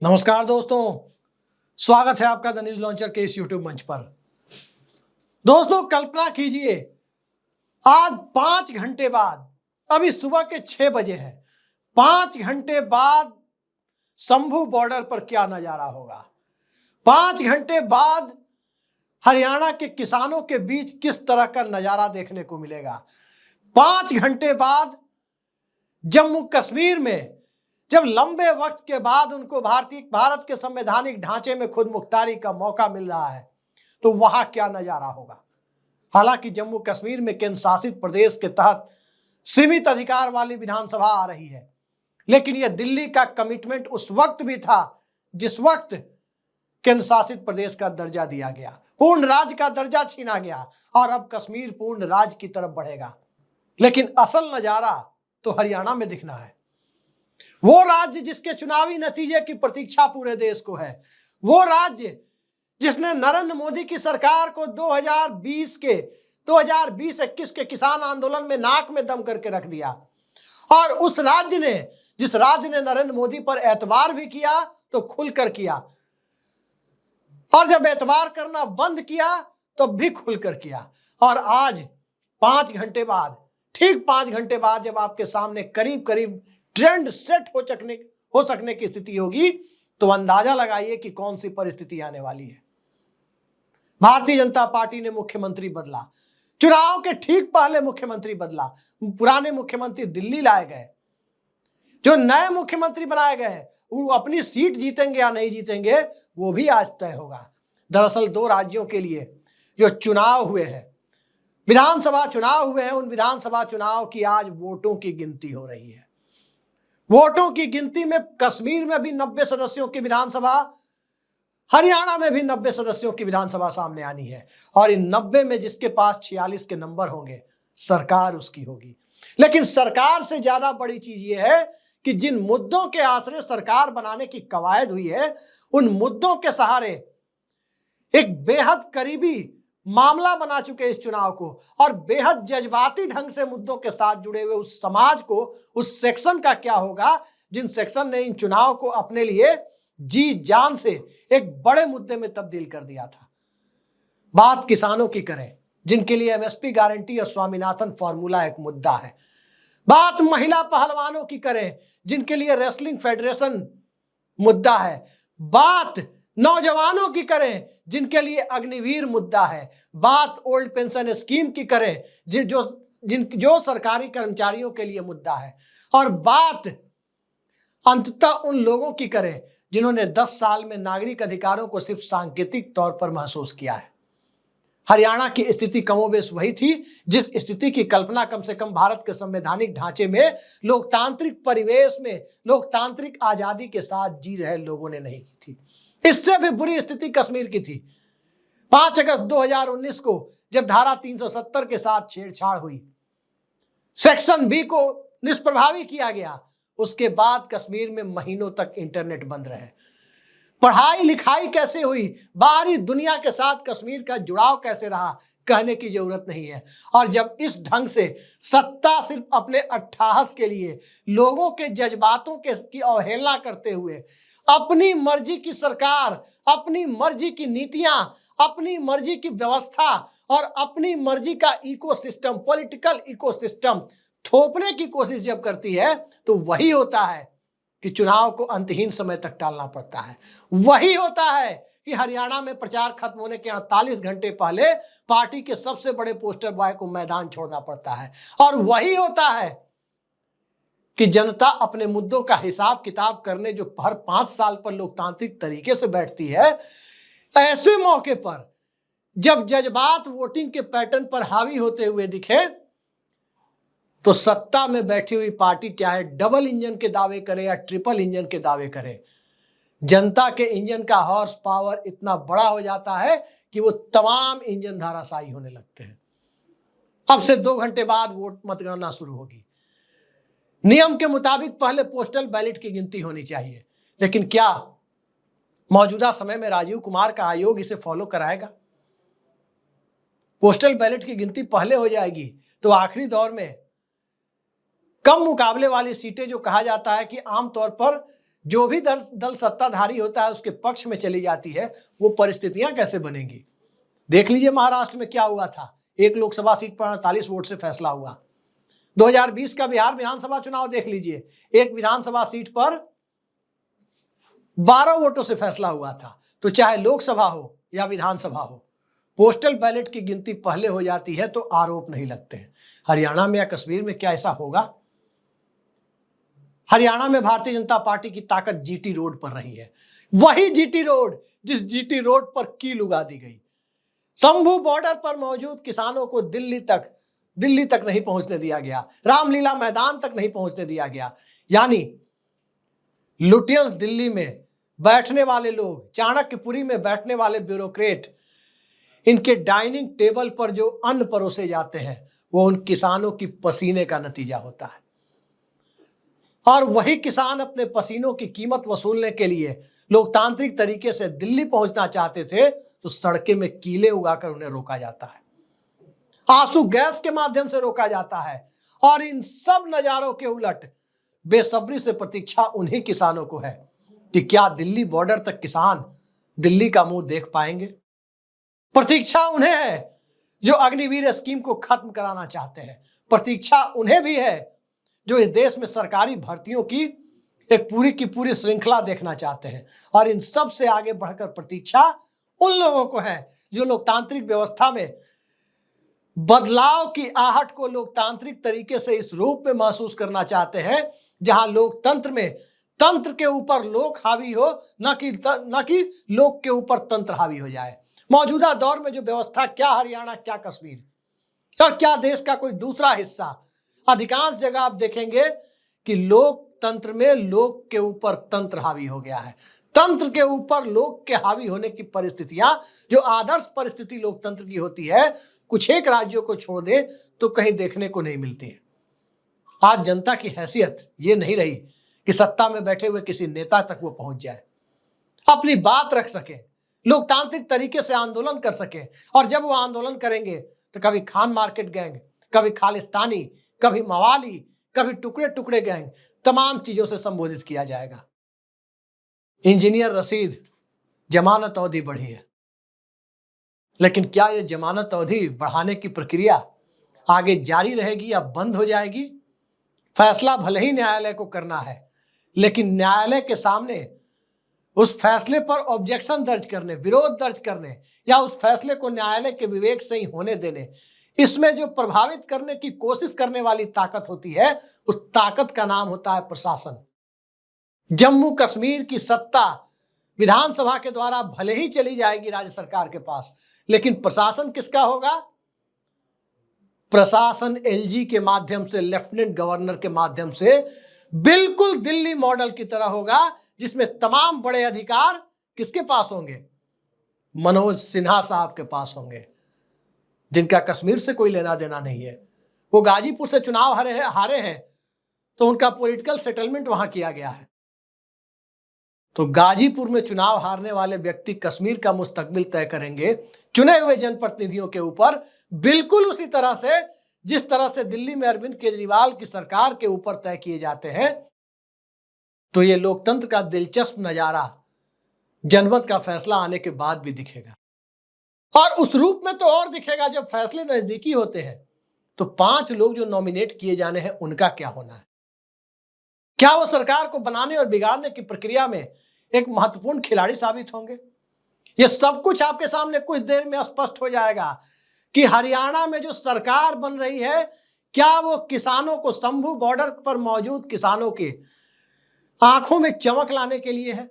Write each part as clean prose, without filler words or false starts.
नमस्कार दोस्तों, स्वागत है आपका द न्यूज लॉन्चर के इस यूट्यूब मंच पर। दोस्तों, कल्पना कीजिए, आज 5 घंटे बाद, अभी सुबह के 6 बजे है, 5 घंटे बाद शंभू बॉर्डर पर क्या नजारा होगा। 5 घंटे बाद हरियाणा के किसानों के बीच किस तरह का नजारा देखने को मिलेगा। 5 घंटे बाद जम्मू कश्मीर में जब लंबे वक्त के बाद उनको भारत के संवैधानिक ढांचे में खुद मुख्तारी का मौका मिल रहा है, तो वहां क्या नजारा होगा। हालांकि जम्मू कश्मीर में केंद्र शासित प्रदेश के तहत सीमित अधिकार वाली विधानसभा आ रही है, लेकिन यह दिल्ली का कमिटमेंट उस वक्त भी था जिस वक्त केंद्र शासित प्रदेश का दर्जा दिया गया, पूर्ण राज्य का दर्जा छीना गया और अब कश्मीर पूर्ण राज्य की तरफ बढ़ेगा। लेकिन असल नजारा तो हरियाणा में दिखना है। वो राज्य जिसके चुनावी नतीजे की प्रतीक्षा पूरे देश को है, वो राज्य जिसने नरेंद्र मोदी की सरकार को 2020-21 के किसान आंदोलन में नाक में दम करके रख दिया, और उस राज्य ने, जिस राज्य ने नरेंद्र मोदी पर एतबार भी किया तो खुलकर किया, और जब एतबार करना बंद किया तो भी खुलकर किया। और आज 5 घंटे बाद, ठीक 5 घंटे बाद जब आपके सामने करीब करीब ट्रेंड सेट हो सकने की स्थिति होगी, तो अंदाजा लगाइए कि कौन सी परिस्थिति आने वाली है। भारतीय जनता पार्टी ने मुख्यमंत्री बदला, चुनाव के ठीक पहले मुख्यमंत्री बदला, पुराने मुख्यमंत्री दिल्ली लाए गए, जो नए मुख्यमंत्री बनाए गए वो अपनी सीट जीतेंगे या नहीं जीतेंगे वो भी आज तय होगा। दरअसल 2 राज्यों के लिए जो चुनाव हुए हैं, विधानसभा चुनाव हुए हैं, उन विधानसभा चुनाव की आज वोटों की गिनती हो रही है। वोटों की गिनती में कश्मीर में भी 90 सदस्यों की विधानसभा, हरियाणा में भी 90 सदस्यों की विधानसभा सामने आनी है, और इन 90 में जिसके पास 46 के नंबर होंगे सरकार उसकी होगी। लेकिन सरकार से ज्यादा बड़ी चीज यह है कि जिन मुद्दों के आश्रय सरकार बनाने की कवायद हुई है, उन मुद्दों के सहारे एक बेहद करीबी मामला बना चुके इस चुनाव को, और बेहद जज्बाती ढंग से मुद्दों के साथ जुड़े हुए उस समाज को, उस सेक्शन का क्या होगा जिन सेक्शन ने इन चुनाव को अपने लिए जी जान से एक बड़े मुद्दे में तब्दील कर दिया था। बात किसानों की करें, जिनके लिए एमएसपी गारंटी और स्वामीनाथन फॉर्मूला एक मुद्दा है। बात महिला पहलवानों की करें, जिनके लिए रेसलिंग फेडरेशन मुद्दा है। बात नौजवानों की करें, जिनके लिए अग्निवीर मुद्दा है। बात ओल्ड पेंशन स्कीम की करें, जो सरकारी कर्मचारियों के लिए मुद्दा है। और बात अंततः उन लोगों की करें जिन्होंने 10 साल में नागरिक अधिकारों को सिर्फ सांकेतिक तौर पर महसूस किया है। हरियाणा की स्थिति कमोबेश वही थी जिस स्थिति की कल्पना कम से कम भारत के संवैधानिक ढांचे में, लोकतांत्रिक परिवेश में, लोकतांत्रिक आजादी के साथ जी रहे लोगों ने नहीं की थी। इससे भी बुरी स्थिति कश्मीर की थी। 5 अगस्त 2019 को जब धारा 370 के साथ छेड़छाड़ हुई, सेक्शन बी को निष्प्रभावी किया गया, उसके बाद कश्मीर में महीनों तक इंटरनेट बंद रहे। पढ़ाई लिखाई कैसे हुई, बाहरी दुनिया के साथ कश्मीर का जुड़ाव कैसे रहा, कहने की जरूरत नहीं है। और जब इस ढंग से सत्ता सिर्फ अपने अट्ठाहस के लिए, लोगों के जज्बातों की अवहेलना करते हुए, अपनी मर्जी की सरकार, अपनी मर्जी की नीतियां, अपनी मर्जी की व्यवस्था और अपनी मर्जी का इकोसिस्टम, पॉलिटिकल इकोसिस्टम थोपने की कोशिश जब करती है, तो वही होता है कि चुनाव को अंतहीन समय तक टालना पड़ता है। वही होता है कि हरियाणा में प्रचार खत्म होने के 48 घंटे पहले पार्टी के सबसे बड़े पोस्टर बॉय को मैदान छोड़ना पड़ता है। और वही होता है कि जनता अपने मुद्दों का हिसाब किताब करने जो हर 5 साल पर लोकतांत्रिक तरीके से बैठती है, ऐसे मौके पर जब जज्बात वोटिंग के पैटर्न पर हावी होते हुए दिखे, तो सत्ता में बैठी हुई पार्टी चाहे डबल इंजन के दावे करे या ट्रिपल इंजन के दावे करे, जनता के इंजन का हॉर्स पावर इतना बड़ा हो जाता है कि वो तमाम इंजन धाराशायी होने लगते हैं। अब से 2 घंटे बाद वोट मतगणना शुरू होगी। नियम के मुताबिक पहले पोस्टल बैलेट की गिनती होनी चाहिए, लेकिन क्या मौजूदा समय में राजीव कुमार का आयोग इसे फॉलो कराएगा? पोस्टल बैलेट की गिनती पहले हो जाएगी तो आखिरी दौर में कम मुकाबले वाली सीटें, जो कहा जाता है कि आमतौर पर जो भी दल सत्ताधारी होता है उसके पक्ष में चली जाती है, वो परिस्थितियां कैसे बनेंगी। देख लीजिए महाराष्ट्र में क्या हुआ था, एक लोकसभा सीट पर 48 वोट से फैसला हुआ। 2020 का बिहार विधानसभा चुनाव देख लीजिए, एक विधानसभा सीट पर 12 वोटों से फैसला हुआ था। तो चाहे लोकसभा हो या विधानसभा हो, पोस्टल बैलेट की गिनती पहले हो जाती है तो आरोप नहीं लगते हैं। हरियाणा में या कश्मीर में क्या ऐसा होगा? हरियाणा में भारतीय जनता पार्टी की ताकत जीटी रोड पर रही है, वही जीटी रोड जिस जीटी रोड पर कील उगा दी गई। शंभू बॉर्डर पर मौजूद किसानों को दिल्ली तक नहीं पहुंचने दिया गया, रामलीला मैदान तक नहीं पहुंचने दिया गया। यानी लुटियंस दिल्ली में बैठने वाले लोग, चाणक्यपुरी में बैठने वाले ब्यूरोक्रेट, इनके डाइनिंग टेबल पर जो अन्न परोसे जाते हैं वो उन किसानों की पसीने का नतीजा होता है। और वही किसान अपने पसीनों की कीमत वसूलने के लिए लोकतांत्रिक तरीके से दिल्ली पहुंचना चाहते थे तो सड़कें में कीले उगाकर उन्हें रोका जाता है, आंसू गैस के माध्यम से रोका जाता है। और इन सब नजारों के उलट बेसब्री से प्रतीक्षा उन्हीं किसानों को है कि क्या दिल्ली बॉर्डर तक किसान दिल्ली का मुंह देख पाएंगे। प्रतीक्षा उन्हें है जो अग्निवीर स्कीम को खत्म कराना चाहते हैं। प्रतीक्षा उन्हें भी है जो इस देश में सरकारी भर्तियों की एक पूरी की पूरी श्रृंखला देखना चाहते हैं। और इन सब से आगे बढ़कर प्रतीक्षा उन लोगों को है जो लोकतांत्रिक व्यवस्था में बदलाव की आहट को लोकतांत्रिक तरीके से इस रूप में महसूस करना चाहते हैं जहां लोकतंत्र में तंत्र के ऊपर लोक हावी हो, न कि लोक के ऊपर तंत्र हावी हो जाए। मौजूदा दौर में जो व्यवस्था, क्या हरियाणा, क्या कश्मीर और क्या देश का कोई दूसरा हिस्सा, अधिकांश जगह आप देखेंगे कि लोकतंत्र में लोक के ऊपर तंत्र हावी हो गया है। तंत्र के ऊपर लोक के हावी होने की परिस्थितियां, जो आदर्श परिस्थिति लोकतंत्र की होती है, कुछ एक राज्यों को छोड़ दे तो कहीं देखने को नहीं मिलती है। आज जनता की हैसियत ये नहीं रही कि सत्ता में बैठे हुए किसी नेता तक वो पहुंच जाए, अपनी बात रख सके, लोकतांत्रिक तरीके से आंदोलन कर सके। और जब वो आंदोलन करेंगे तो कभी खान मार्केट गैंग, कभी खालिस्तानी, कभी मवाली, कभी टुकड़े टुकड़े गैंग, तमाम चीजों से संबोधित किया जाएगा। इंजीनियर रशीद, जमानत अवधि बढ़ी है, लेकिन क्या यह जमानत अवधि बढ़ाने की प्रक्रिया आगे जारी रहेगी या बंद हो जाएगी? फैसला भले ही न्यायालय को करना है, लेकिन न्यायालय के सामने उस फैसले पर ऑब्जेक्शन दर्ज करने, विरोध दर्ज करने या उस फैसले को न्यायालय के विवेक से ही होने देने, इसमें जो प्रभावित करने की कोशिश करने वाली ताकत होती है, उस ताकत का नाम होता है प्रशासन। जम्मू कश्मीर की सत्ता विधानसभा के द्वारा भले ही चली जाएगी राज्य सरकार के पास, लेकिन प्रशासन किसका होगा? प्रशासन एलजी के माध्यम से, लेफ्टिनेंट गवर्नर के माध्यम से, बिल्कुल दिल्ली मॉडल की तरह होगा, जिसमें तमाम बड़े अधिकार किसके पास होंगे? मनोज सिन्हा साहब के पास होंगे, जिनका कश्मीर से कोई लेना देना नहीं है। वो गाजीपुर से चुनाव हारे हैं तो उनका पॉलिटिकल सेटलमेंट वहां किया गया है। तो गाजीपुर में चुनाव हारने वाले व्यक्ति कश्मीर का मुस्तकबिल तय करेंगे चुने हुए जनप्रतिनिधियों के ऊपर, बिल्कुल उसी तरह से जिस तरह से दिल्ली में अरविंद केजरीवाल की सरकार के ऊपर तय किए जाते हैं। तो ये लोकतंत्र का दिलचस्प नजारा जनमत का फैसला आने के बाद भी दिखेगा, और उस रूप में तो और दिखेगा जब फैसले नजदीकी होते हैं। तो 5 लोग जो नॉमिनेट किए जाने हैं, उनका क्या होना है? क्या वो सरकार को बनाने और बिगाड़ने की प्रक्रिया में एक महत्वपूर्ण खिलाड़ी साबित होंगे? ये सब कुछ आपके सामने कुछ देर में स्पष्ट हो जाएगा कि हरियाणा में जो सरकार बन रही है, क्या वो किसानों को, शंभू बॉर्डर पर मौजूद किसानों के आंखों में चमक लाने के लिए है?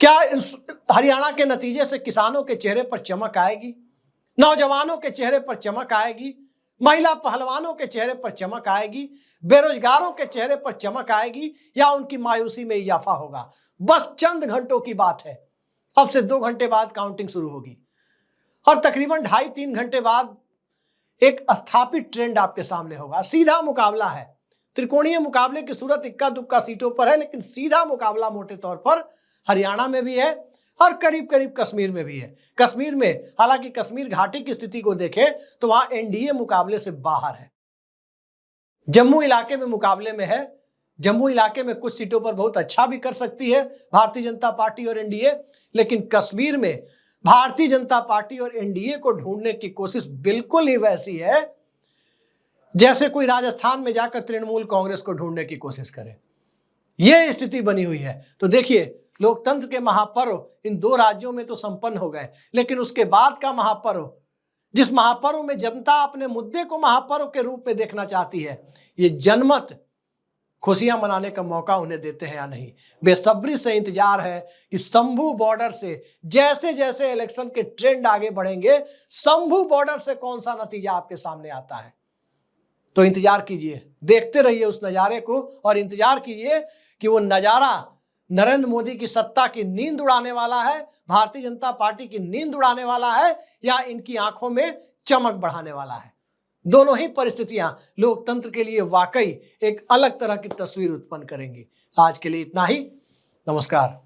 क्या इस हरियाणा के नतीजे से किसानों के चेहरे पर चमक आएगी, नौजवानों के चेहरे पर चमक आएगी, महिला पहलवानों के चेहरे पर चमक आएगी, बेरोजगारों के चेहरे पर चमक आएगी, या उनकी मायूसी में इजाफा होगा? बस चंद घंटों की बात है। अब से 2 घंटे बाद काउंटिंग शुरू होगी और तकरीबन 2.5-3 घंटे बाद एक स्थापित ट्रेंड आपके सामने होगा। सीधा मुकाबला है, त्रिकोणीय मुकाबले की सूरत इक्का दुक्का सीटों पर है, लेकिन सीधा मुकाबला मोटे तौर पर हरियाणा में भी है और करीब करीब कश्मीर में भी है। कश्मीर में, हालांकि कश्मीर घाटी की स्थिति को देखें तो वहां एनडीए मुकाबले से बाहर है। जम्मू इलाके में मुकाबले में है जम्मू इलाके में कुछ सीटों पर बहुत अच्छा भी कर सकती है भारतीय जनता पार्टी और एनडीए, लेकिन कश्मीर में भारतीय जनता पार्टी और एनडीए को ढूंढने की कोशिश बिल्कुल ही वैसी है जैसे कोई राजस्थान में जाकर तृणमूल कांग्रेस को ढूंढने की कोशिश करे। यह स्थिति बनी हुई है। तो देखिए, लोकतंत्र के महापर्व इन दो राज्यों में तो संपन्न हो गए, लेकिन उसके बाद का महापर्व, जिस महापर्व में जनता अपने मुद्दे को महापर्व के रूप में देखना चाहती है, ये जनमत खुशियां मनाने का मौका उन्हें देते हैं या नहीं। बेसब्री से इंतजार है कि शंभू बॉर्डर से जैसे जैसे इलेक्शन के ट्रेंड आगे बढ़ेंगे, शंभू बॉर्डर से कौन सा नतीजा आपके सामने आता है। तो इंतजार कीजिए, देखते रहिए उस नजारे को, और इंतजार कीजिए कि वो नजारा नरेंद्र मोदी की सत्ता की नींद उड़ाने वाला है, भारतीय जनता पार्टी की नींद उड़ाने वाला है, या इनकी आंखों में चमक बढ़ाने वाला है। दोनों ही परिस्थितियां लोकतंत्र के लिए वाकई एक अलग तरह की तस्वीर उत्पन्न करेंगी। आज के लिए इतना ही। नमस्कार।